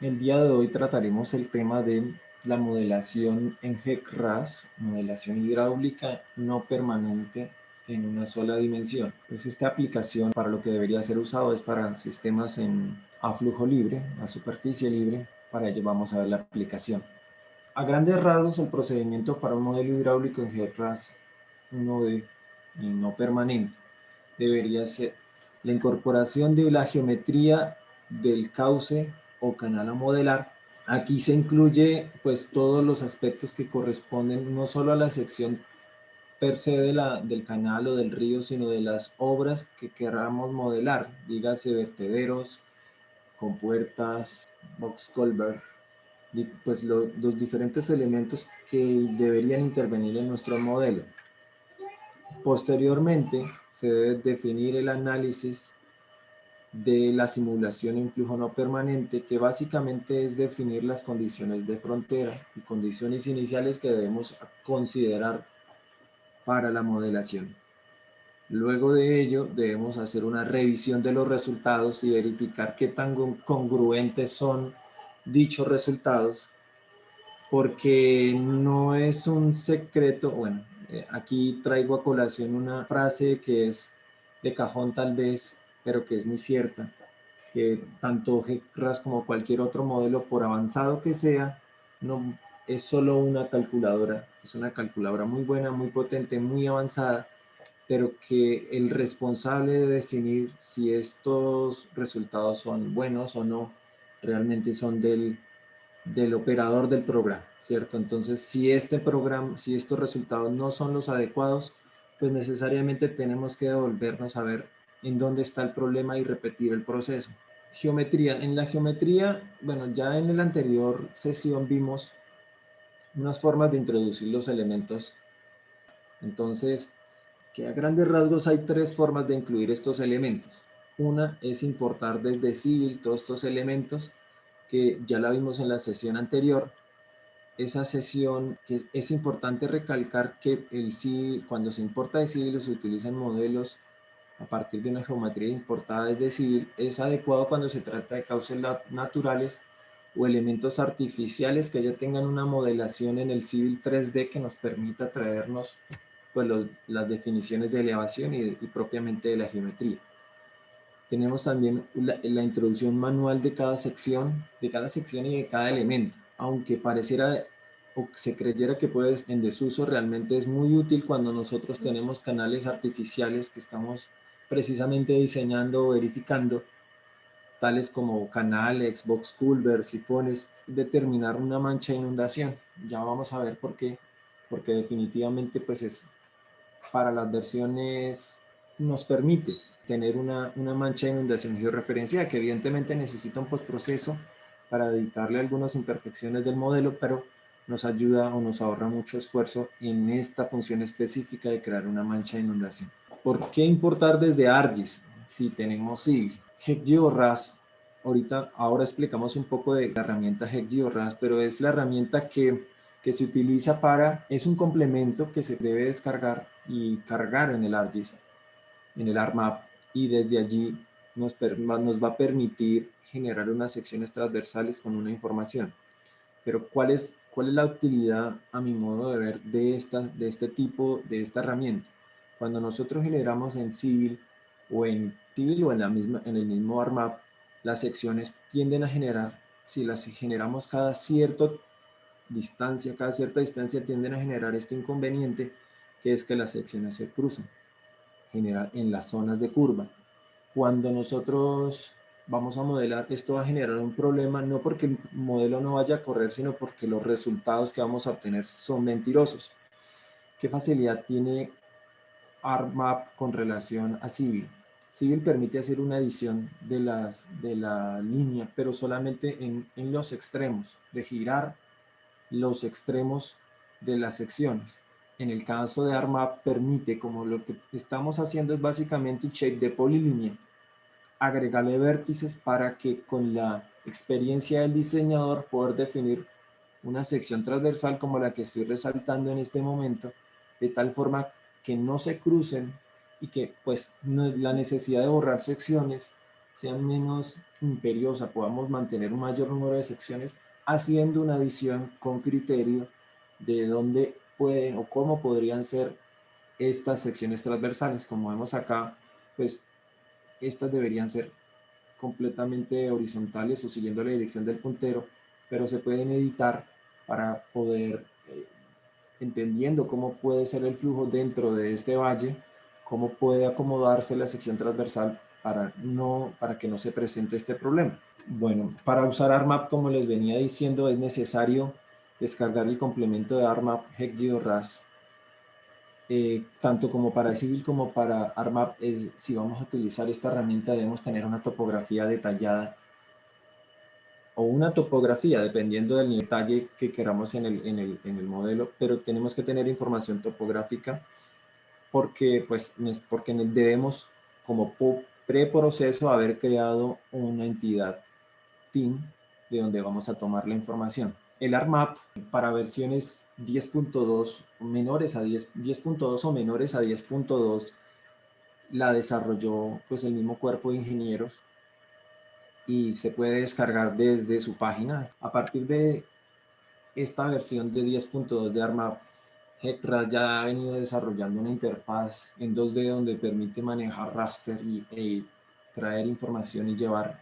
El día de hoy trataremos el tema de la modelación en GEC-RAS, modelación hidráulica no permanente en una sola dimensión. Pues esta aplicación para lo que debería ser usado es para sistemas a flujo libre, a superficie libre. Para ello vamos a ver la aplicación. A grandes rasgos, el procedimiento para un modelo hidráulico en GEC-RAS 1D y no permanente debería ser la incorporación de la geometría del cauce o canal a modelar. Aquí se incluye pues todos los aspectos que corresponden no solo a la sección per se del canal o del río, sino de las obras que queramos modelar, dígase vertederos, compuertas, box culvert, pues los diferentes elementos que deberían intervenir en nuestro modelo. Posteriormente, se debe definir el análisis de la simulación en flujo no permanente, que básicamente es definir las condiciones de frontera y condiciones iniciales que debemos considerar para la modelación. Luego de ello, debemos hacer una revisión de los resultados y verificar qué tan congruentes son dichos resultados, porque no es un secreto. Bueno, aquí traigo a colación una frase que es de cajón tal vez, pero que es muy cierta, que tanto GECRAS como cualquier otro modelo, por avanzado que sea, no es solo una calculadora, es una calculadora muy buena, muy potente, muy avanzada, pero que el responsable de definir si estos resultados son buenos o no, realmente son del operador del programa, ¿cierto? Entonces, si este programa, si estos resultados no son los adecuados, pues necesariamente tenemos que devolvernos a ver en dónde está el problema y repetir el proceso. Geometría. En la geometría, bueno, ya en la anterior sesión vimos unas formas de introducir los elementos. Entonces, que a grandes rasgos hay tres formas de incluir estos elementos. Una es importar desde Civil todos estos elementos, que ya la vimos en la sesión anterior. Esa sesión, que es importante recalcar que cuando se importa de Civil o se utilizan modelos a partir de una geometría importada desde Civil, es adecuado cuando se trata de cauces naturales o elementos artificiales que ya tengan una modelación en el Civil 3D que nos permita traernos pues, las definiciones de elevación y propiamente de la geometría. Tenemos también la introducción manual de cada sección y de cada elemento. Aunque pareciera o se creyera que puede estar en desuso, realmente es muy útil cuando nosotros tenemos canales artificiales que estamos precisamente diseñando o verificando, tales como canales, box culvert, sifones, determinar una mancha de inundación. Ya vamos a ver por qué, porque definitivamente pues es para las versiones nos permite tener una mancha de inundación georreferenciada que evidentemente necesita un postproceso para editarle algunas imperfecciones del modelo, pero nos ayuda o nos ahorra mucho esfuerzo en esta función específica de crear una mancha de inundación. ¿Por qué importar desde ArcGIS si tenemos Civil? HEC-GeoRAS, ahora explicamos un poco de la herramienta HEC-GeoRAS, pero es la herramienta que se utiliza es un complemento que se debe descargar y cargar en el ArcGIS, en el ArcMap, y desde allí nos va a permitir generar unas secciones transversales con una información. Pero ¿cuál es la utilidad, a mi modo de ver, de este tipo, de esta herramienta? Cuando nosotros generamos en Civil o en el mismo ArcMap, las secciones tienden a generar, si las generamos cada cierta distancia tienden a generar este inconveniente, que es que las secciones se cruzan, genera en las zonas de curva. Cuando nosotros vamos a modelar, esto va a generar un problema, no porque el modelo no vaya a correr, sino porque los resultados que vamos a obtener son mentirosos. ¿Qué facilidad tiene ArcMap con relación a Civil? Civil permite hacer una edición de la línea, pero solamente en los extremos, de girar los extremos de las secciones. En el caso de ArcMap permite, como lo que estamos haciendo es básicamente un shape de polilínea, agregarle vértices para que con la experiencia del diseñador poder definir una sección transversal como la que estoy resaltando en este momento, de tal forma que no se crucen y que pues la necesidad de borrar secciones sea menos imperiosa, podamos mantener un mayor número de secciones haciendo una adición con criterio de dónde pueden o cómo podrían ser estas secciones transversales. Como vemos acá, pues estas deberían ser completamente horizontales o siguiendo la dirección del puntero, pero se pueden editar para poder, entendiendo cómo puede ser el flujo dentro de este valle, cómo puede acomodarse la sección transversal para que no se presente este problema. Bueno, para usar ArcMap, como les venía diciendo, es necesario descargar el complemento de ArcMap HexGeoRAS. Tanto como para Civil como para ArcMap, si vamos a utilizar esta herramienta debemos tener una topografía detallada o una topografía, dependiendo del detalle que queramos en el modelo, pero tenemos que tener información topográfica porque debemos, como preproceso, haber creado una entidad TIM de donde vamos a tomar la información. El ArcMap para versiones 10.2 menores a 10.2 o menores a 10.2 la desarrolló pues el mismo cuerpo de ingenieros y se puede descargar desde su página. A partir de esta versión de 10.2 de ArcMap, HexGeoRAS ya ha venido desarrollando una interfaz en 2D donde permite manejar raster y traer información y llevar.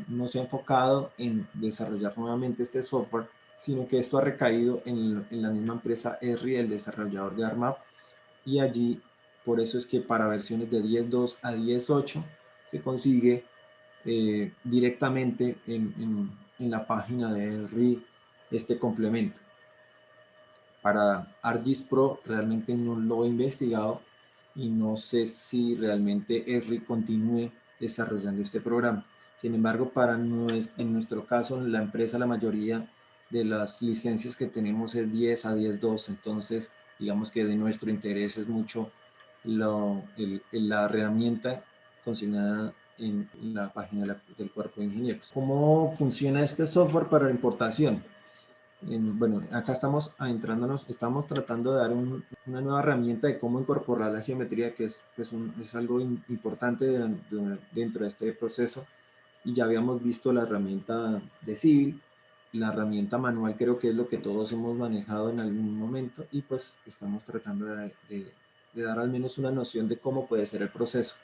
No se ha enfocado en desarrollar nuevamente este software, sino que esto ha recaído en la misma empresa Esri, el desarrollador de ArcMap, y allí, por eso es que para versiones de 10.2 a 10.8 se consigue directamente en la página de Esri este complemento. Para ArcGIS Pro realmente no lo he investigado y no sé si realmente Esri continúe desarrollando este programa. Sin embargo, en nuestro caso, en la empresa, la mayoría de las licencias que tenemos es 10 a 10.2, entonces digamos que de nuestro interés es mucho la herramienta consignada en la página del cuerpo de ingenieros. ¿Cómo funciona este software para la importación? Bueno, acá estamos adentrándonos, estamos tratando de dar una nueva herramienta de cómo incorporar la geometría, que es algo importante dentro de este proceso. Y ya habíamos visto la herramienta de Civil, la herramienta manual creo que es lo que todos hemos manejado en algún momento, y pues estamos tratando de dar al menos una noción de cómo puede ser el proceso.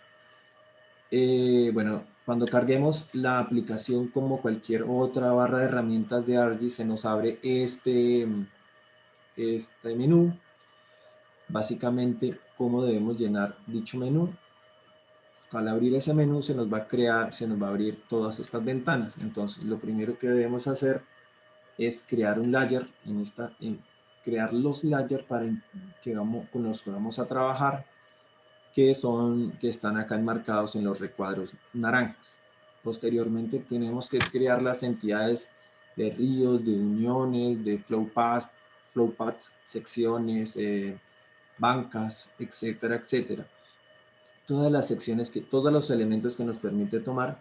Bueno, cuando carguemos la aplicación, como cualquier otra barra de herramientas de ArcGIS, se nos abre este menú. Básicamente, cómo debemos llenar dicho menú. Al abrir ese menú se nos va a abrir todas estas ventanas. Entonces, lo primero que debemos hacer es crear un layer, crear los layers con los que vamos a trabajar, que están acá enmarcados en los recuadros naranjas. Posteriormente tenemos que crear las entidades de ríos, de uniones, de flowpaths, secciones, bancas, etcétera, etcétera. Todas las secciones, todos los elementos que nos permite tomar,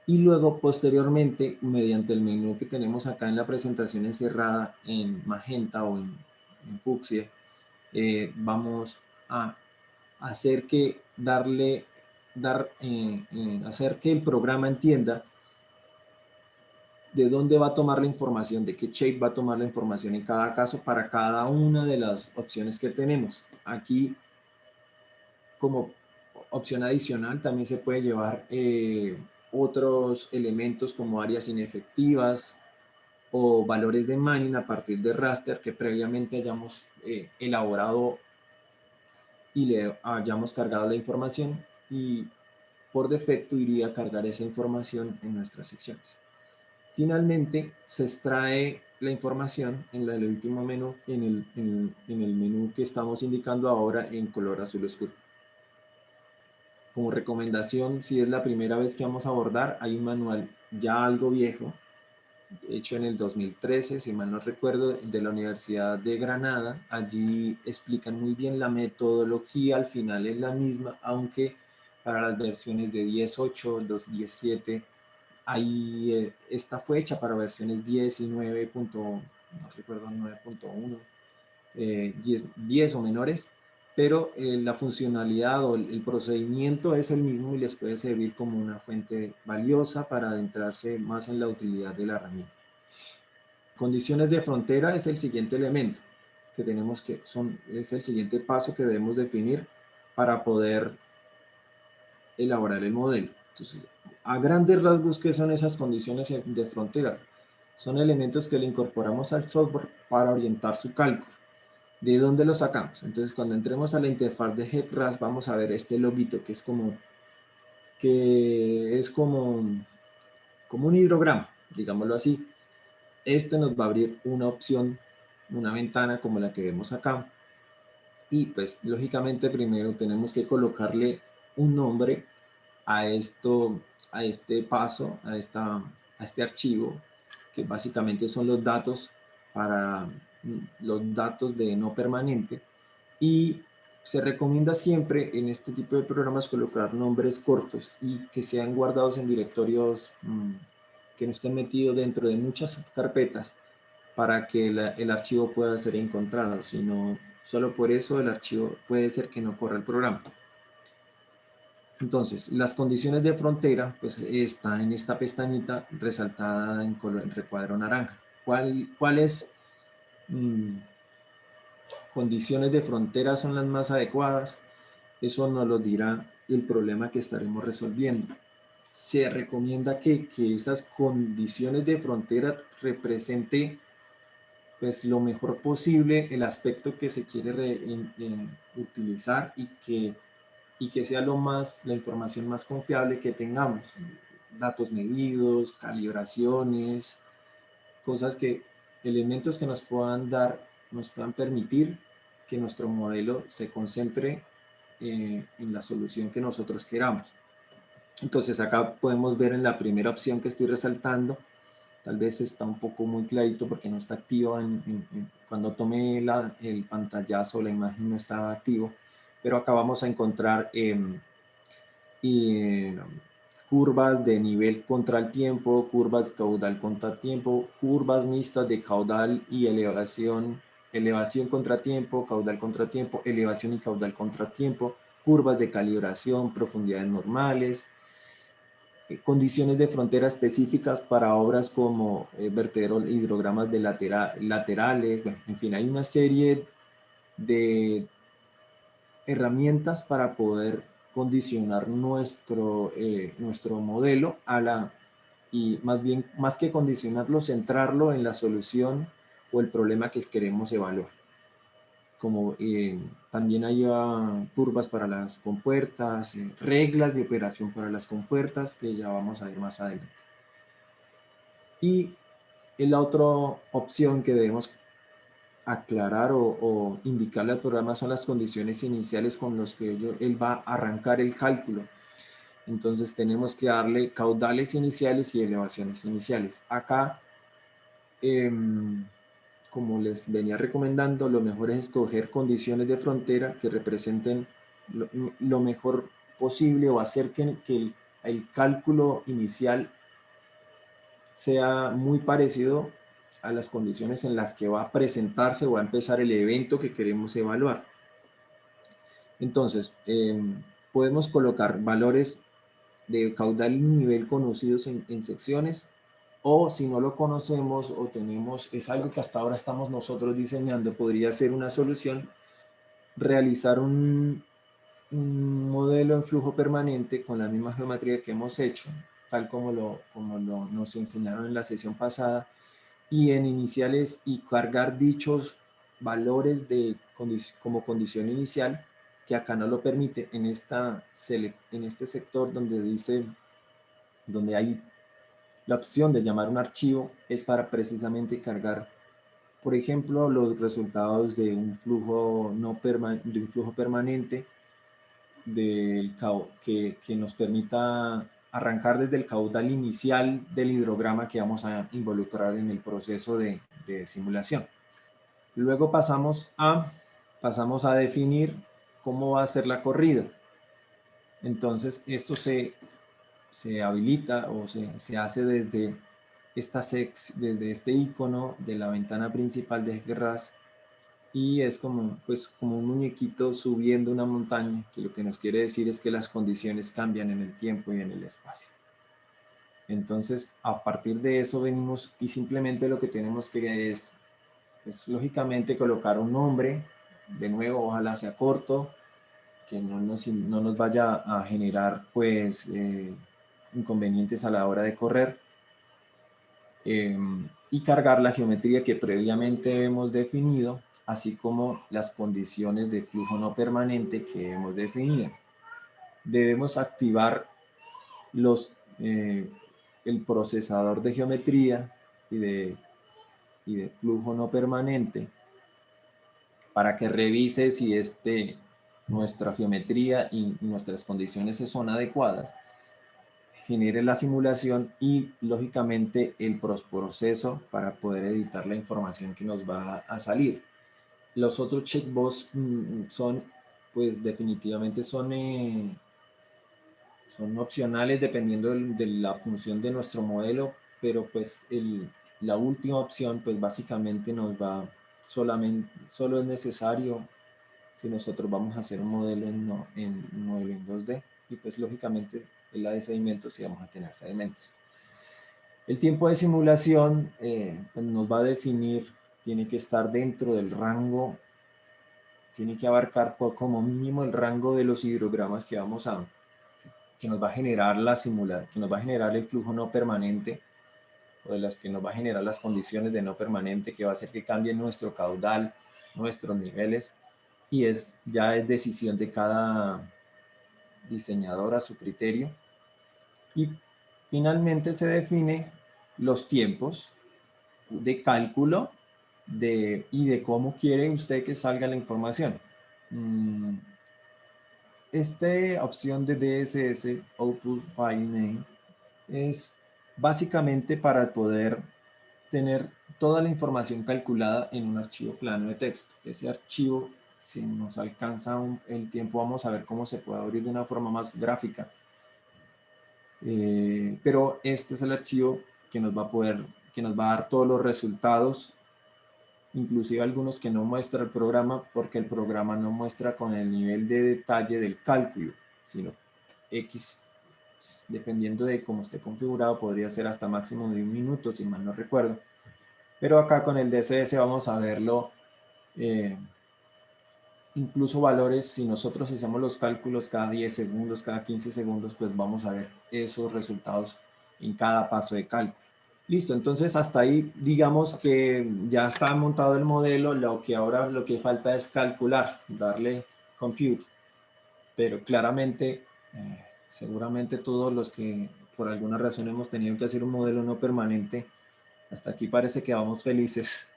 y luego posteriormente, mediante el menú que tenemos acá en la presentación encerrada en magenta o en fucsia, vamos a hacer que hacer que el programa entienda de dónde va a tomar la información, de qué shape va a tomar la información en cada caso para cada una de las opciones que tenemos. Aquí, como opción adicional, también se puede llevar otros elementos como áreas inefectivas o valores de Manning a partir de raster que previamente hayamos elaborado y le hayamos cargado la información, y por defecto iría a cargar esa información en nuestras secciones. Finalmente, se extrae la información en el último menú, en el menú que estamos indicando ahora en color azul oscuro. Como recomendación, si es la primera vez que vamos a abordar, hay un manual ya algo viejo, hecho en el 2013, si mal no recuerdo, de la Universidad de Granada. Allí explican muy bien la metodología, al final es la misma, aunque para las versiones de 10.8, 2.17, esta fue hecha para versiones 10 y 9. No recuerdo, 9.1, 10 o menores, pero la funcionalidad o el procedimiento es el mismo y les puede servir como una fuente valiosa para adentrarse más en la utilidad de la herramienta. Condiciones de frontera es el siguiente elemento que tenemos que, es el siguiente paso que debemos definir para poder elaborar el modelo. Entonces, a grandes rasgos, ¿qué son esas condiciones de frontera? Son elementos que le incorporamos al software para orientar su cálculo. ¿De dónde lo sacamos? Entonces, cuando entremos a la interfaz de GEPRAS, vamos a ver este loguito que es como un hidrograma, digámoslo así. Este nos va a abrir una opción, una ventana como la que vemos acá. Y pues, lógicamente, primero tenemos que colocarle un nombre a este paso, a este archivo, que básicamente son los datos los datos de no permanente. Y se recomienda siempre en este tipo de programas colocar nombres cortos y que sean guardados en directorios que no estén metidos dentro de muchas carpetas para que el archivo pueda ser encontrado. Si no, solo por eso el archivo puede ser que no corra el programa. Entonces, las condiciones de frontera, pues está en esta pestañita resaltada en recuadro naranja. ¿Cuáles condiciones de frontera son las más adecuadas? Eso nos lo dirá el problema que estaremos resolviendo. Se recomienda que esas condiciones de frontera represente pues lo mejor posible el aspecto que se quiere utilizar y que sea la información más confiable que tengamos. Datos medidos, calibraciones, elementos que nos puedan permitir que nuestro modelo se concentre en la solución que nosotros queramos. Entonces acá podemos ver en la primera opción que estoy resaltando, tal vez está un poco muy clarito porque no está activo, cuando tomé el pantallazo la imagen no estaba activo, pero acá vamos a encontrar curvas de nivel contra el tiempo, curvas de caudal contra tiempo, curvas mixtas de caudal y elevación contra tiempo, caudal contra tiempo, elevación y caudal contra tiempo, curvas de calibración, profundidades normales, condiciones de frontera específicas para obras como vertederos, hidrogramas de laterales, bueno, en fin, hay una serie de herramientas para poder condicionar nuestro modelo y más que condicionarlo, centrarlo en la solución o el problema que queremos evaluar. Como también hay curvas para las compuertas, reglas de operación para las compuertas, que ya vamos a ver más adelante. Y la otra opción que debemos aclarar o indicarle al programa son las condiciones iniciales con las que él va a arrancar el cálculo. Entonces tenemos que darle caudales iniciales y elevaciones iniciales. Acá, como les venía recomendando, lo mejor es escoger condiciones de frontera que representen lo mejor posible o hacer que el cálculo inicial sea muy parecido a las condiciones en las que va a presentarse o va a empezar el evento que queremos evaluar. Entonces, podemos colocar valores de caudal y nivel conocidos en secciones, o si no lo conocemos o es algo que hasta ahora estamos nosotros diseñando, podría ser una solución realizar un modelo en flujo permanente con la misma geometría que hemos hecho, tal como nos enseñaron en la sesión pasada, y en iniciales y cargar dichos valores como condición inicial, que acá no lo permite en este sector donde hay la opción de llamar un archivo, es para precisamente cargar, por ejemplo, los resultados de un flujo permanente que nos permita arrancar desde el caudal inicial del hidrograma que vamos a involucrar en el proceso de simulación. Luego pasamos a definir cómo va a ser la corrida. Entonces esto se habilita o se hace desde este icono de la ventana principal de GRAS, y es como, pues, como un muñequito subiendo una montaña, que lo que nos quiere decir es que las condiciones cambian en el tiempo y en el espacio. Entonces, a partir de eso venimos y simplemente lo que tenemos que es, pues, lógicamente colocar un nombre, de nuevo, ojalá sea corto, que no nos vaya a generar, pues, inconvenientes a la hora de correr, y cargar la geometría que previamente hemos definido, así como las condiciones de flujo no permanente que hemos definido. Debemos activar los, el procesador de geometría y de flujo no permanente para que revise si nuestra geometría y nuestras condiciones son adecuadas, genere la simulación y lógicamente el proceso para poder editar la información que nos va a salir. Los otros checkbox son, pues definitivamente son opcionales dependiendo de la función de nuestro modelo, pero pues la última opción pues básicamente nos va solo es necesario si nosotros vamos a hacer un modelo un modelo en 2D y pues lógicamente en la de sedimentos sí vamos a tener sedimentos. El tiempo de simulación pues nos va a definir, tiene que estar dentro del rango, tiene que abarcar como mínimo el rango de los hidrogramas que nos va a generar que nos va a generar el flujo no permanente, o de las que nos va a generar las condiciones de no permanente, que va a hacer que cambie nuestro caudal, nuestros niveles, y ya es decisión de cada diseñador a su criterio. Y finalmente se define los tiempos de cálculo y de cómo quiere usted que salga la información. Esta opción de DSS, Output File Name, es básicamente para poder tener toda la información calculada en un archivo plano de texto. Ese archivo, si nos alcanza el tiempo, vamos a ver cómo se puede abrir de una forma más gráfica. Pero este es el archivo que nos va a dar todos los resultados, inclusive algunos que no muestra el programa, porque el programa no muestra con el nivel de detalle del cálculo, sino X, dependiendo de cómo esté configurado, podría ser hasta máximo de 1 minuto, si mal no recuerdo. Pero acá con el DSS vamos a verlo, incluso valores, si nosotros hacemos los cálculos cada 10 segundos, cada 15 segundos, pues vamos a ver esos resultados en cada paso de cálculo. Listo, entonces hasta ahí digamos que ya está montado el modelo, lo que falta es calcular, darle compute, pero claramente, seguramente todos los que por alguna razón hemos tenido que hacer un modelo no permanente, hasta aquí parece que vamos felices,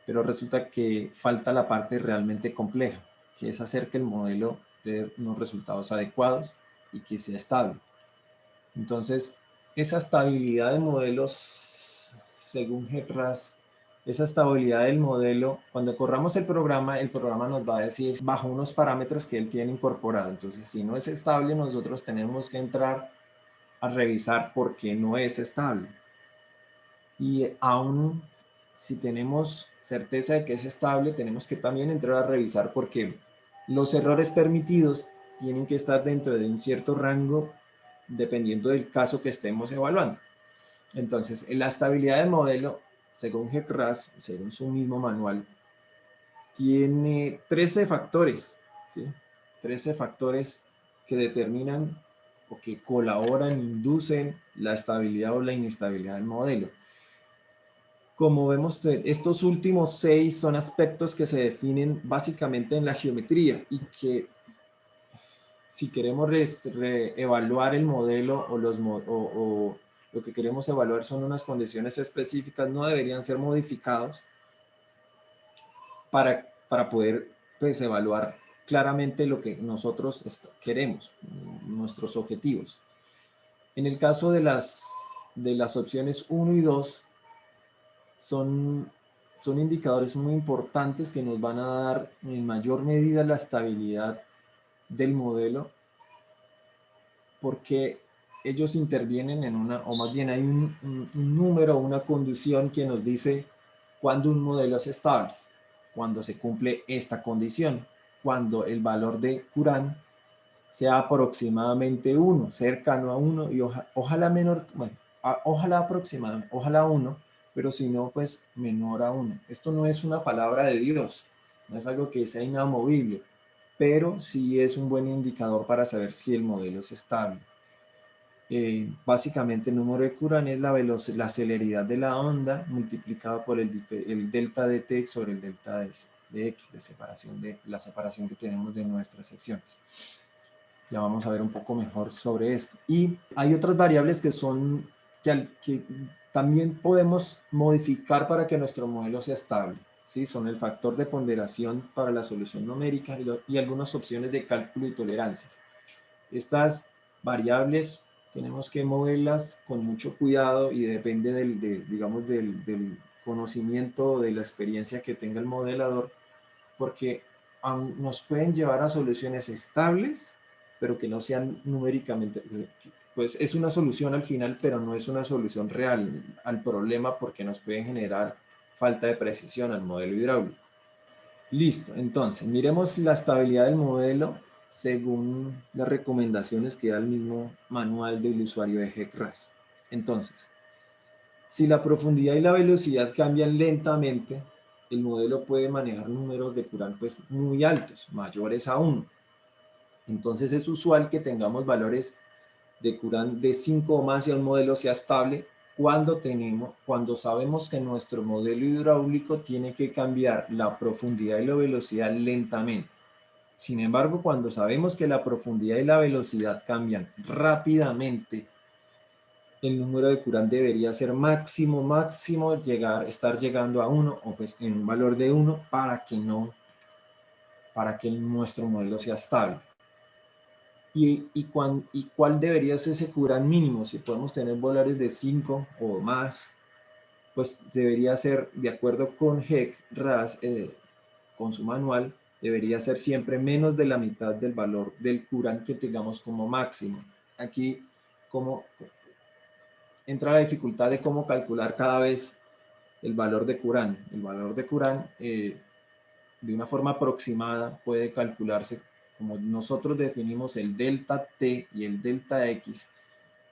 pero resulta que falta la parte realmente compleja, que es hacer que el modelo dé unos resultados adecuados y que sea estable. Entonces, esa estabilidad de modelos, según GEPRAS, esa estabilidad del modelo, cuando corramos el programa nos va a decir bajo unos parámetros que él tiene incorporado. Entonces, si no es estable, nosotros tenemos que entrar a revisar por qué no es estable. Y aún si tenemos certeza de que es estable, tenemos que también entrar a revisar porque los errores permitidos tienen que estar dentro de un cierto rango dependiendo del caso que estemos evaluando. Entonces, la estabilidad del modelo, según GEPRAS, según su mismo manual, tiene 13 factores, ¿sí? 13 factores que determinan o que colaboran, inducen la estabilidad o la inestabilidad del modelo. Como vemos, estos últimos 6 son aspectos que se definen básicamente en la geometría y que si queremos evaluar el modelo o lo que queremos evaluar son unas condiciones específicas, no deberían ser modificados para poder pues, evaluar claramente lo que nosotros queremos, nuestros objetivos. En el caso de las opciones 1 y 2, son indicadores muy importantes que nos van a dar en mayor medida la estabilidad del modelo, porque ellos intervienen o más bien hay un número, una condición que nos dice cuándo un modelo es estable. cuando se cumple esta condición, cuando el valor de Courant sea aproximadamente 1, cercano a 1 y ojalá menor, bueno, ojalá aproximadamente, ojalá 1, pero si no, pues menor a 1. Esto no es una palabra de Dios, no es algo que sea inamovible, pero sí es un buen indicador para saber si el modelo es estable. Básicamente el número de Courant es la celeridad de la onda multiplicada por el delta de t sobre el delta de x, de la separación que tenemos de nuestras secciones. Ya vamos a ver un poco mejor sobre esto. Y hay otras variables que son que también podemos modificar para que nuestro modelo sea estable. ¿Sí? Son el factor de ponderación para la solución numérica y algunas opciones de cálculo y tolerancias. Estas variables tenemos que moverlas con mucho cuidado y depende digamos, del conocimiento, de la experiencia que tenga el modelador, porque nos pueden llevar a soluciones estables, pero que no sean numéricamente, pues es una solución al final, pero no es una solución real al problema porque nos pueden generar falta de precisión al modelo hidráulico. Listo, entonces miremos la estabilidad del modelo según las recomendaciones que da el mismo manual del usuario de HEC-RAS. Entonces, si la profundidad y la velocidad cambian lentamente, el modelo puede manejar números de Courant pues, muy altos, mayores a 1. Entonces es usual que tengamos valores de Courant de 5 o más y el modelo sea estable cuando sabemos que nuestro modelo hidráulico tiene que cambiar la profundidad y la velocidad lentamente. Sin embargo, cuando sabemos que la profundidad y la velocidad cambian rápidamente, el número de Courant debería ser máximo, estar llegando a 1 o pues en un valor de 1 para que nuestro modelo sea estable. ¿Y cuál debería ser ese Courant mínimo? Si podemos tener valores de 5 o más, pues debería ser, de acuerdo con HEC-RAS, con su manual, debería ser siempre menos de la mitad del valor del Courant que tengamos como máximo. Aquí, como entra la dificultad de cómo calcular cada vez el valor de Courant. El valor de Courant, de una forma aproximada, puede calcularse como nosotros definimos el delta T y el delta X.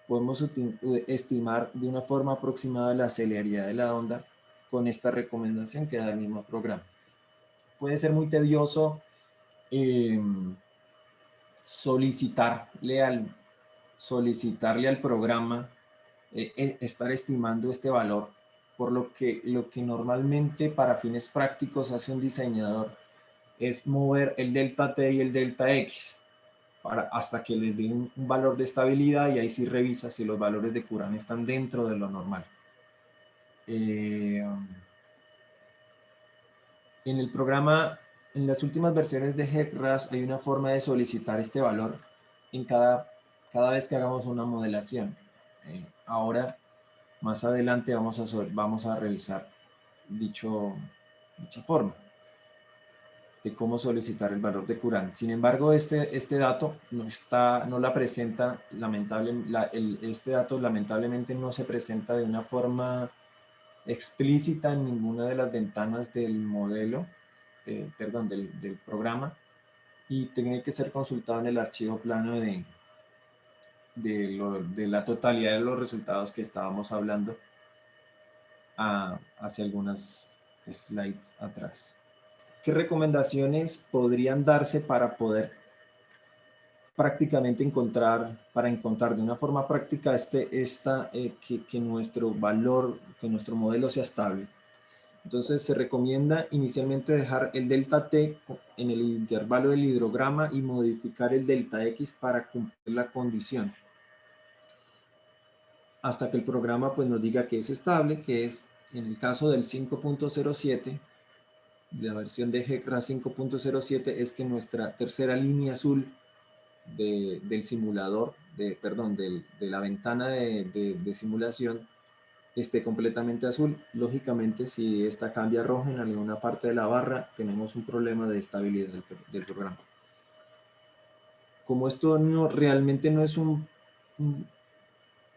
Podemos estimar de una forma aproximada la celeridad de la onda con esta recomendación que da el mismo programa. Puede ser muy tedioso solicitarle al programa estar estimando este valor, por lo que normalmente para fines prácticos hace un diseñador es mover el delta T y el delta X hasta que les dé un valor de estabilidad y ahí sí revisa si los valores de Courant están dentro de lo normal. En el programa, en las últimas versiones de HEC-RAS hay una forma de solicitar este valor en cada vez que hagamos una modelación. Ahora, más adelante vamos a revisar dicha forma de cómo solicitar el valor de Courant. Sin embargo, este dato no la presenta, este dato lamentablemente no se presenta de una forma explícita en ninguna de las ventanas del modelo, del programa, y tiene que ser consultado en el archivo plano de la totalidad de los resultados que estábamos hablando hace algunas slides atrás. ¿Qué recomendaciones podrían darse para poder prácticamente encontrar de una forma práctica que nuestro valor, que nuestro modelo sea estable? Entonces se recomienda inicialmente dejar el delta T en el intervalo del hidrograma y modificar el delta X para cumplir la condición, hasta que el programa pues nos diga que es estable, que es en el caso del 5.07, de la versión de HEC-RAS 5.07, es que nuestra tercera línea azul del simulador, de la ventana de simulación, esté completamente azul. Lógicamente, si esta cambia a roja en alguna parte de la barra, tenemos un problema de estabilidad del programa. Como esto realmente no es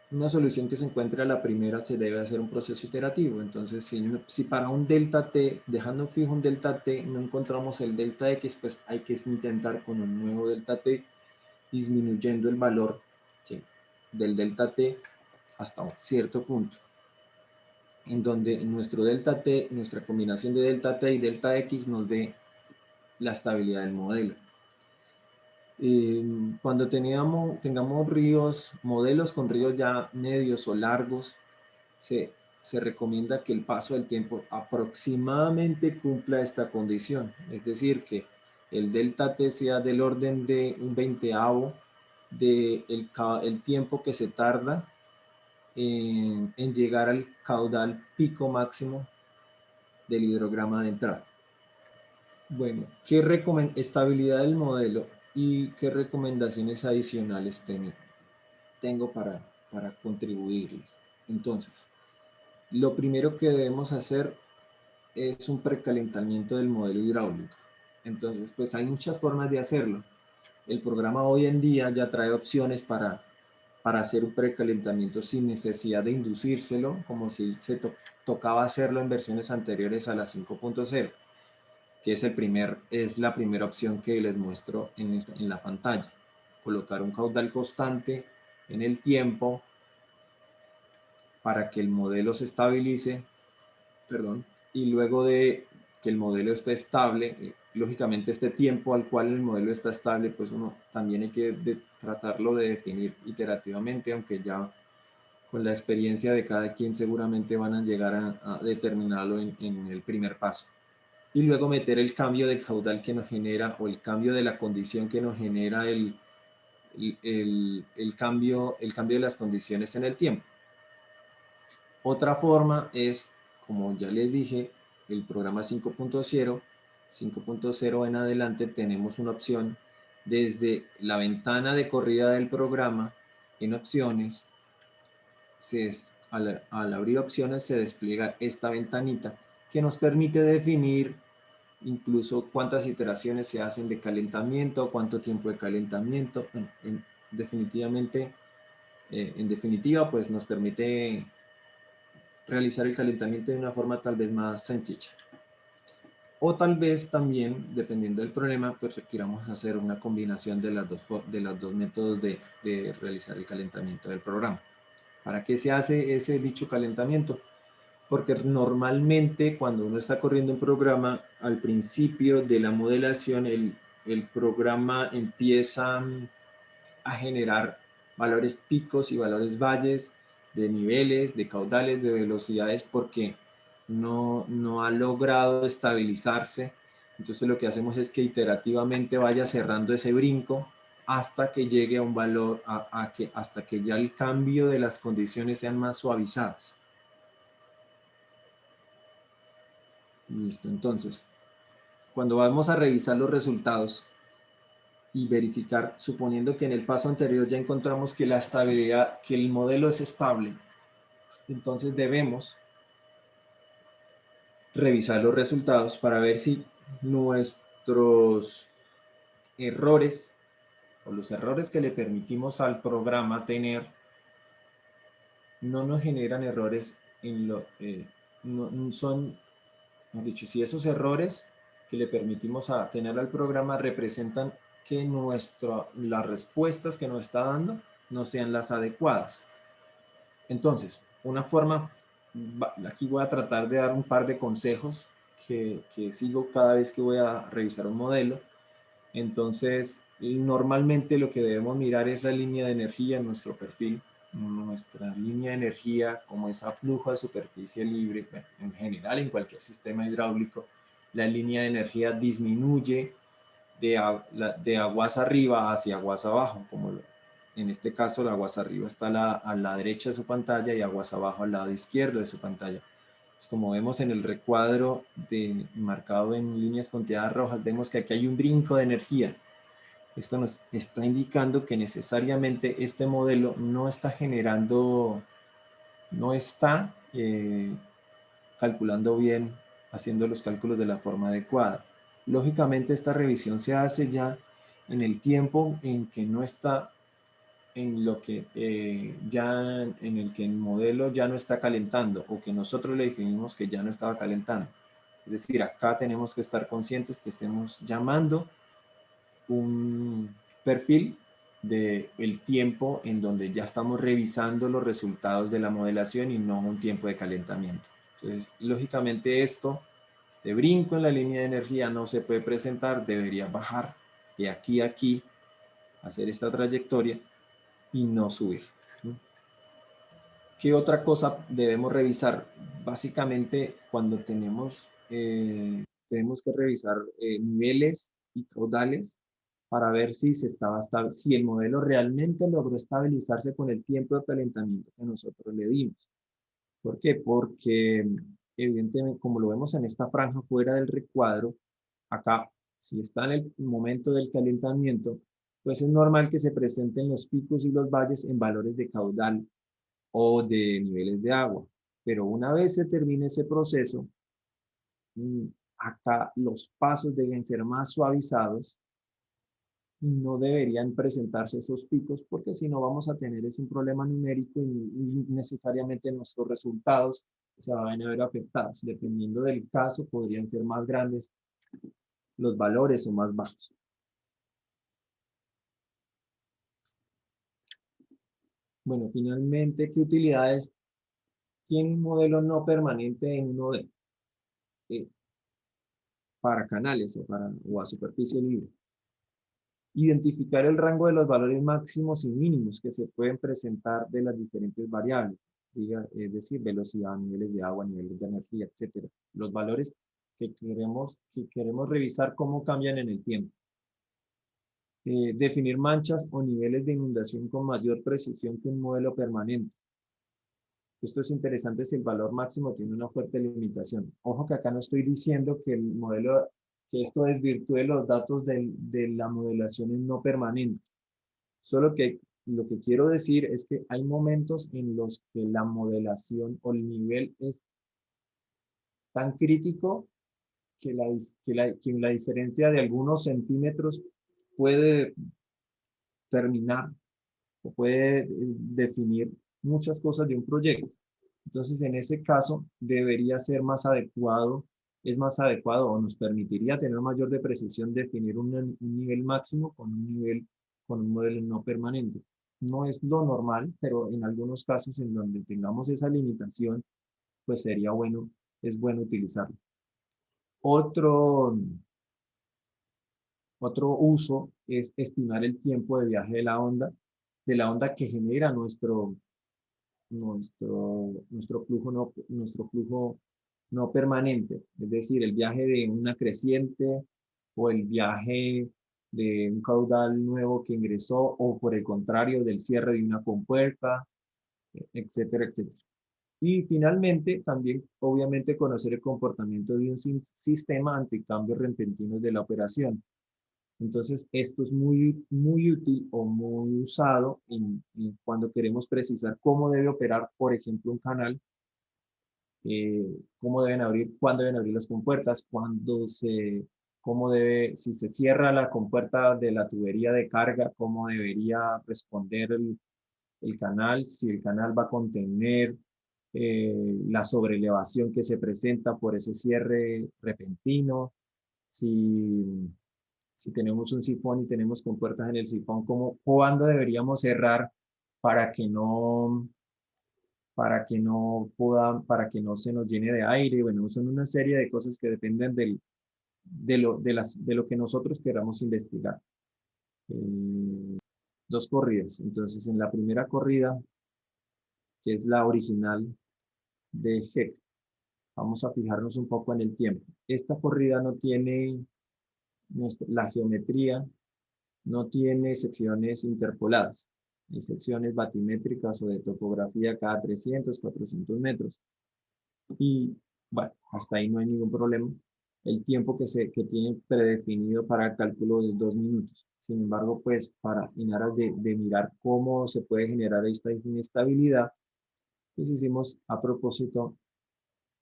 una solución que se encuentre a la primera se debe hacer un proceso iterativo. Entonces, si para un delta t, dejando fijo un delta t, no encontramos el delta x, pues hay que intentar con un nuevo delta t, disminuyendo el valor, ¿sí?, del delta t hasta un cierto punto, en donde nuestro delta t, nuestra combinación de delta t y delta x nos dé la estabilidad del modelo. Cuando tengamos ríos, modelos con ríos ya medios o largos, se recomienda que el paso del tiempo aproximadamente cumpla esta condición, es decir, que el delta t sea del orden de un 20avo del el tiempo que se tarda en llegar al caudal pico máximo del hidrograma de entrada. Bueno, estabilidad del modelo y qué recomendaciones adicionales tengo para contribuirles. Entonces, lo primero que debemos hacer es un precalentamiento del modelo hidráulico. Entonces, pues hay muchas formas de hacerlo. El programa hoy en día ya trae opciones para hacer un precalentamiento sin necesidad de inducírselo, como si se tocaba hacerlo en versiones anteriores a la 5.0, que es la primera opción que les muestro en la pantalla. Colocar un caudal constante en el tiempo para que el modelo se estabilice, perdón, y luego de que el modelo esté estable, lógicamente este tiempo al cual el modelo está estable, pues uno también hay que tratarlo de definir iterativamente, aunque ya con la experiencia de cada quien seguramente van a llegar a determinarlo en el primer paso. Y luego meter el cambio de caudal que nos genera, o el cambio de la condición que nos genera el cambio de las condiciones en el tiempo. Otra forma es, como ya les dije, el programa 5.0 en adelante tenemos una opción desde la ventana de corrida del programa. En opciones, al abrir opciones se despliega esta ventanita que nos permite definir incluso cuántas iteraciones se hacen de calentamiento, cuánto tiempo de calentamiento. En definitiva, pues nos permite realizar el calentamiento de una forma tal vez más sencilla. O tal vez también, dependiendo del problema, pues requiramos hacer una combinación de los dos métodos de realizar el calentamiento del programa. ¿Para qué se hace ese dicho calentamiento? Porque normalmente cuando uno está corriendo un programa, al principio de la modelación, el programa empieza a generar valores picos y valores valles de niveles, de caudales, de velocidades, porque no ha logrado estabilizarse. Entonces lo que hacemos es que iterativamente vaya cerrando ese brinco hasta que llegue a un valor, hasta que ya el cambio de las condiciones sean más suavizadas. Listo, entonces, cuando vamos a revisar los resultados y verificar, suponiendo que en el paso anterior ya encontramos que la estabilidad, que el modelo es estable, entonces debemos revisar los resultados para ver si nuestros errores o los errores que le permitimos al programa tener no nos generan errores no son, mejor dicho, si esos errores que le permitimos tener al programa representan que las respuestas que nos está dando no sean las adecuadas. Entonces, una forma, aquí voy a tratar de dar un par de consejos que sigo cada vez que voy a revisar un modelo. Entonces, normalmente lo que debemos mirar es la línea de energía en nuestro perfil. Nuestra línea de energía, como es a flujo de superficie libre, bueno, en general en cualquier sistema hidráulico, la línea de energía disminuye de aguas arriba hacia aguas abajo, como en este caso la aguas arriba está a la derecha de su pantalla y aguas abajo al lado izquierdo de su pantalla. Pues como vemos en el recuadro marcado en líneas punteadas rojas, vemos que aquí hay un brinco de energía. Esto nos está indicando que necesariamente este modelo no está generando, no está calculando bien, haciendo los cálculos de la forma adecuada. Lógicamente esta revisión se hace ya en el tiempo en que no está en lo que ya en el que el modelo ya no está calentando o que nosotros le definimos que ya no estaba calentando. Es decir, acá tenemos que estar conscientes que estemos llamando un perfil del tiempo en donde ya estamos revisando los resultados de la modelación y no un tiempo de calentamiento. Entonces, lógicamente este brinco en la línea de energía no se puede presentar, debería bajar de aquí a aquí, hacer esta trayectoria y no subir. ¿Qué otra cosa debemos revisar? Básicamente, cuando tenemos que revisar niveles y caudales para ver si si el modelo realmente logró estabilizarse con el tiempo de calentamiento que nosotros le dimos. ¿Por qué? Porque evidentemente, como lo vemos en esta franja fuera del recuadro, acá, si está en el momento del calentamiento, pues es normal que se presenten los picos y los valles en valores de caudal o de niveles de agua. Pero una vez se termine ese proceso, acá los pasos deben ser más suavizados y no deberían presentarse esos picos porque si no vamos a tener es un problema numérico y necesariamente nuestros resultados se van a ver afectados. Dependiendo del caso, podrían ser más grandes los valores o más bajos. Bueno, finalmente, ¿qué utilidades tiene un modelo no permanente en uno de para canales o a superficie libre? Identificar el rango de los valores máximos y mínimos que se pueden presentar de las diferentes variables, es decir, velocidad, niveles de agua, niveles de energía, etcétera. Los valores que queremos revisar cómo cambian en el tiempo. Definir manchas o niveles de inundación con mayor precisión que un modelo permanente. Esto es interesante si el valor máximo tiene una fuerte limitación. Ojo que acá no estoy diciendo que el modelo, que esto desvirtúe los datos de la modelación en no permanente. Solo que lo que quiero decir es que hay momentos en los que la modelación o el nivel es tan crítico que la diferencia de algunos centímetros puede terminar o puede definir muchas cosas de un proyecto. Entonces, en ese caso, debería ser más adecuado, es más adecuado o nos permitiría tener mayor de precisión definir un nivel máximo con un modelo no permanente. No es lo normal, pero en algunos casos en donde tengamos esa limitación, pues sería bueno, es bueno utilizarlo. Otro, otro uso es estimar el tiempo de viaje de la onda que genera nuestro flujo no permanente, es decir, el viaje de una creciente o el viaje de un caudal nuevo que ingresó o por el contrario del cierre de una compuerta, etcétera, etcétera. Y finalmente, también obviamente conocer el comportamiento de un sistema ante cambios repentinos de la operación. Entonces, esto es muy útil o muy usado cuando queremos precisar cómo debe operar, por ejemplo, un canal, cómo deben abrir, cuándo deben abrir las compuertas, si se cierra la compuerta de la tubería de carga, cómo debería responder el canal, si el canal va a contener la sobrelevación que se presenta por ese cierre repentino, si si tenemos un sifón y tenemos compuertas en el sifón, ¿cuándo deberíamos cerrar para que no, para que no se nos llene de aire? Bueno, son una serie de cosas que dependen de lo que nosotros queramos investigar. Dos corridas. Entonces, en la primera corrida, que es la original de Heck, vamos a fijarnos un poco en el tiempo. Esta corrida no tiene la geometría, no tiene secciones interpoladas, hay secciones batimétricas o de topografía cada 300, 400 metros. Y bueno, hasta ahí no hay ningún problema. El tiempo que tiene predefinido para el cálculo es 2 minutos. Sin embargo, pues en aras de mirar cómo se puede generar esta inestabilidad, pues hicimos a propósito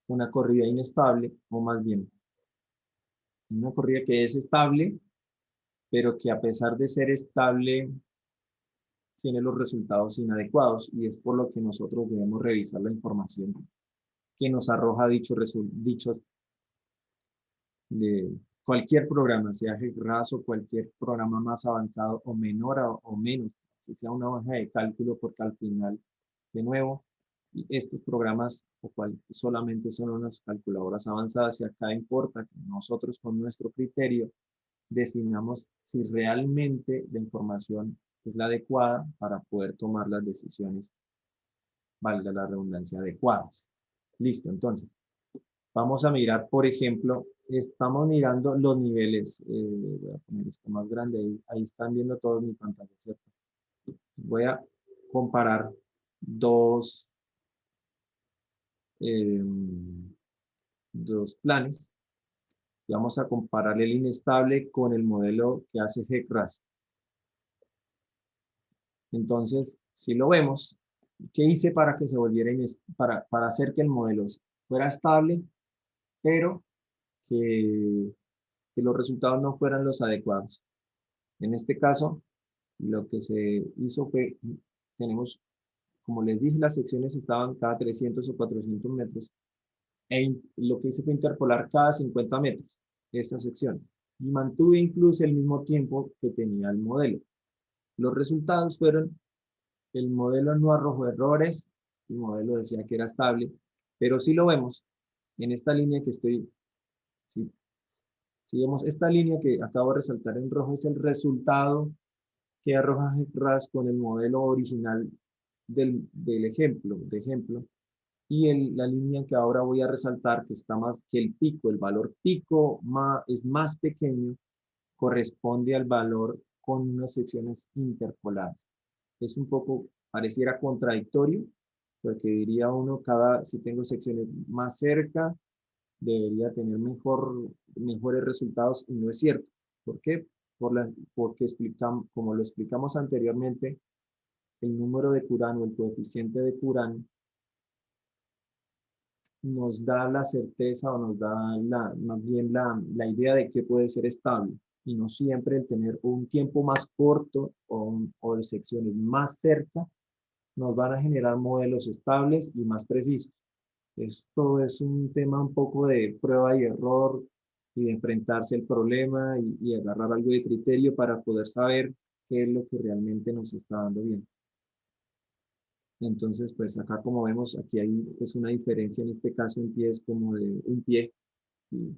una corrida inestable, o más bien una corrida que es estable, pero que a pesar de ser estable, tiene los resultados inadecuados y es por lo que nosotros debemos revisar la información que nos arroja dichos de cualquier programa, sea GRAS o cualquier programa más avanzado o menor o menos, si sea una hoja de cálculo, porque al final, de nuevo, estos programas o cual solamente son unas calculadoras avanzadas y acá importa que nosotros con nuestro criterio definamos si realmente la información es la adecuada para poder tomar las decisiones, valga la redundancia, adecuadas. Listo, entonces, vamos a mirar, por ejemplo, estamos mirando los niveles. Voy a poner esto más grande, ahí están viendo todos mi pantalla, ¿cierto? Voy a comparar dos, eh, dos planes y vamos a comparar el inestable con el modelo que hace GCRAS. Entonces, si lo vemos, ¿qué hice para que se volviera para hacer que el modelo fuera estable, pero que los resultados no fueran los adecuados? En este caso, lo que se hizo fue, tenemos, como les dije, las secciones estaban cada 300 o 400 metros, lo que hice fue interpolar cada 50 metros estas secciones, y mantuve incluso el mismo tiempo que tenía el modelo. Los resultados fueron, el modelo no arrojó errores, el modelo decía que era estable, pero si lo vemos, en esta línea que estoy, si vemos esta línea que acabo de resaltar en rojo, es el resultado que arroja GRAS con el modelo original del ejemplo, y la línea que ahora voy a resaltar, que está más que el pico, el valor pico es más pequeño, corresponde al valor con unas secciones interpoladas. Es un poco, pareciera contradictorio, porque diría uno, si tengo secciones más cerca, debería tener mejores resultados, y no es cierto. ¿Por qué? Porque como lo explicamos anteriormente, el número de Courant o el coeficiente de Courant nos da la certeza o nos da más bien la idea de que puede ser estable, y no siempre el tener un tiempo más corto o secciones más cerca nos van a generar modelos estables y más precisos. Esto es un tema un poco de prueba y error y de enfrentarse al problema y agarrar algo de criterio para poder saber qué es lo que realmente nos está dando bien. Entonces, pues acá como vemos, aquí es una diferencia, en este caso en pie es como de un pie. Y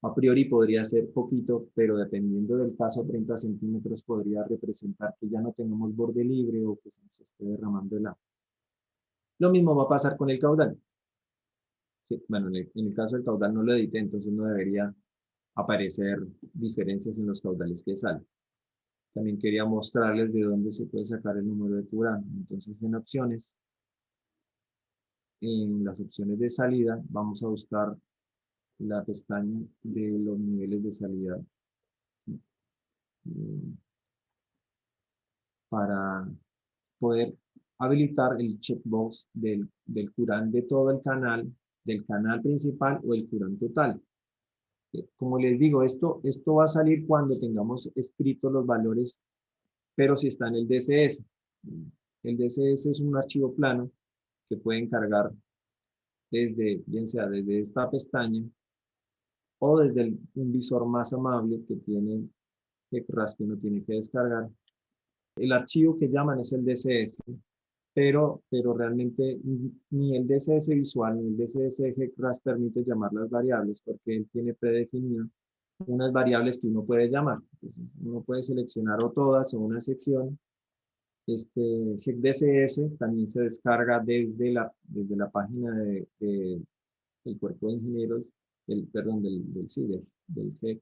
a priori podría ser poquito, pero dependiendo del caso, 30 centímetros podría representar que ya no tenemos borde libre o que se nos esté derramando el agua. Lo mismo va a pasar con el caudal. Sí, bueno, en el caso del caudal no lo edité, entonces no debería aparecer diferencias en los caudales que salen. También quería mostrarles de dónde se puede sacar el número de Courant. Entonces, en las opciones de salida, vamos a buscar la pestaña de los niveles de salida eh, para poder habilitar el checkbox del Courant de todo el canal, del canal principal o el Courant total. Como les digo, esto va a salir cuando tengamos escritos los valores, pero si está en el DCS. El DCS es un archivo plano que pueden cargar bien sea desde esta pestaña o desde un visor más amable que tiene que no tiene que descargar. El archivo que llaman es el DCS, pero realmente ni el DCS visual ni el DCS GCRAS permite llamar las variables, porque él tiene predefinido unas variables que uno puede llamar. Entonces, uno puede seleccionar o todas o una sección. Este GEC-DCS también se descarga desde la página del cuerpo de ingenieros, perdón, del GEC.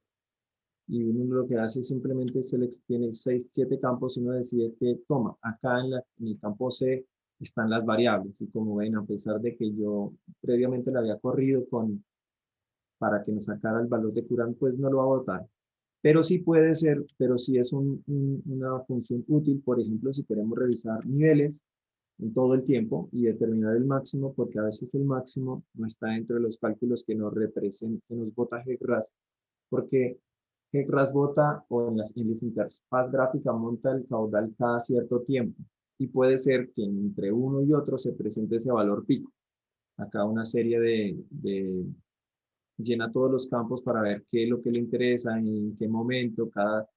Y uno lo que hace es simplemente tiene 6, 7 campos, y uno decide que toma. Acá en el campo C están las variables, y como ven, a pesar de que yo previamente la había corrido para que me sacara el valor de Courant, pues no lo va a botar. Pero sí puede ser, pero sí es una función útil, por ejemplo, si queremos revisar niveles en todo el tiempo y determinar el máximo, porque a veces el máximo no está dentro de los cálculos que nos representan, que nos bota GRAS, porque GECRAS bota o en las interfaz gráfica monta el caudal cada cierto tiempo y puede ser que entre uno y otro se presente ese valor pico. Acá una serie llena todos los campos para ver qué es lo que le interesa, en qué momento, cada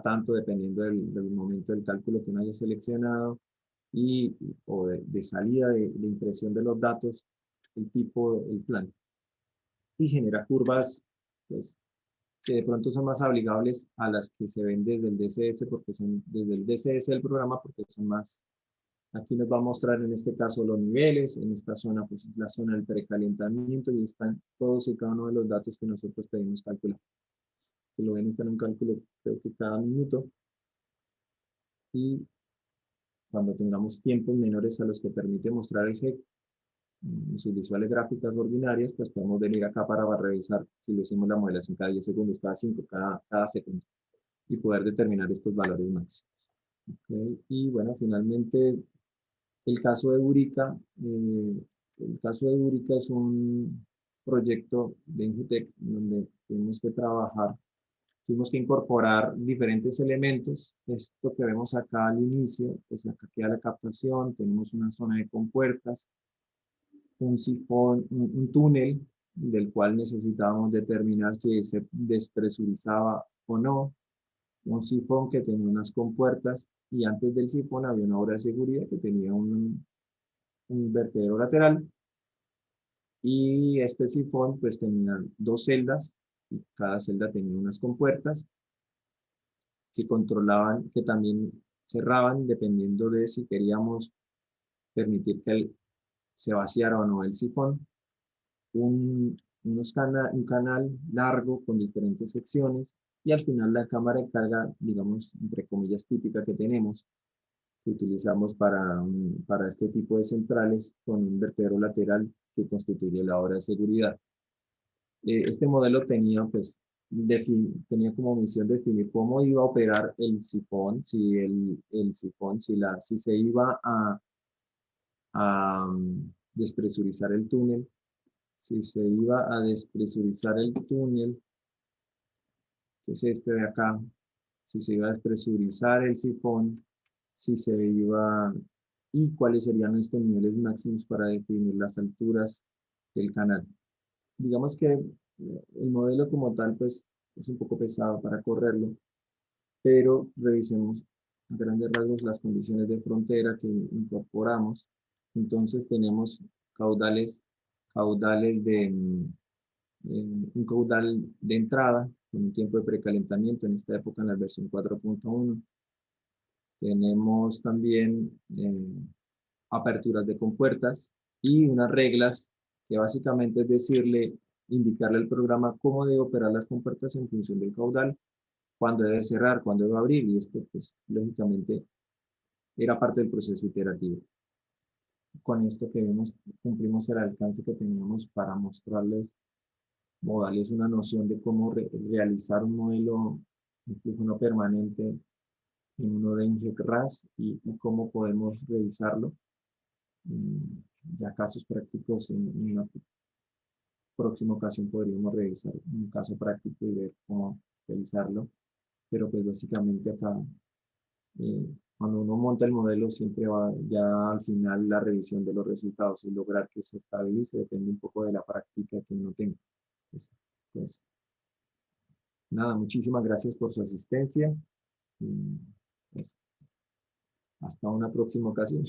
tanto, dependiendo del momento del cálculo que uno haya seleccionado, o de salida de impresión de los datos, el tipo, el plan. Y genera curvas, pues, que de pronto son más amigables a las que se ven desde el DCS, porque son desde el DCS del programa, porque son más. Aquí nos va a mostrar en este caso los niveles, en esta zona pues es la zona del precalentamiento y están todos y cada uno de los datos que nosotros pedimos calcular. Si lo ven, está en un cálculo creo que cada minuto, y cuando tengamos tiempos menores a los que permite mostrar el GEC en sus visuales gráficas ordinarias, pues podemos venir acá para revisar si lo hicimos la modelación cada 10 segundos, cada 5, cada segundo, y poder determinar estos valores máximos. ¿Okay? Y bueno, finalmente el caso de Eurica, el caso de Eurica es un proyecto de Ingutec donde tuvimos que incorporar diferentes elementos. Esto que vemos acá al inicio, pues acá queda la captación, tenemos una zona de compuertas, un sifón, un túnel del cual necesitábamos determinar si se despresurizaba o no, un sifón que tenía unas compuertas y antes del sifón había una obra de seguridad que tenía un vertedero lateral, y este sifón pues tenía dos celdas y cada celda tenía unas compuertas que controlaban, que también cerraban dependiendo de si queríamos permitir que se vaciara o no el sifón. Un canal largo con diferentes secciones y al final la cámara de carga, digamos, entre comillas, típica que tenemos, que utilizamos para este tipo de centrales con un vertedero lateral que constituye la obra de seguridad. Este modelo tenía, pues, tenía como misión definir cómo iba a operar el sifón, si el sifón, si se iba a despresurizar el túnel, si se iba a despresurizar el túnel, que es este de acá, si se iba a despresurizar el sifón, si se iba, y cuáles serían estos niveles máximos para definir las alturas del canal. Digamos que el modelo como tal, pues, es un poco pesado para correrlo, pero revisemos a grandes rasgos las condiciones de frontera que incorporamos. Entonces tenemos caudales, caudales un caudal de entrada con un tiempo de precalentamiento en esta época en la versión 4.1. Tenemos también aperturas de compuertas y unas reglas que básicamente es indicarle al programa cómo debe operar las compuertas en función del caudal, cuándo debe cerrar, cuándo debe abrir, y esto pues lógicamente era parte del proceso iterativo. Con esto que vimos, cumplimos el alcance que teníamos para mostrarles modales una noción de cómo realizar un modelo, incluso no permanente, en uno de INGEC-RAS y cómo podemos revisarlo. Ya casos prácticos en una próxima ocasión podríamos revisar un caso práctico y ver cómo realizarlo, pero pues básicamente acá cuando uno monta el modelo siempre va ya al final la revisión de los resultados y lograr que se estabilice depende un poco de la práctica que uno tenga. Pues, nada, muchísimas gracias por su asistencia y pues, hasta una próxima ocasión.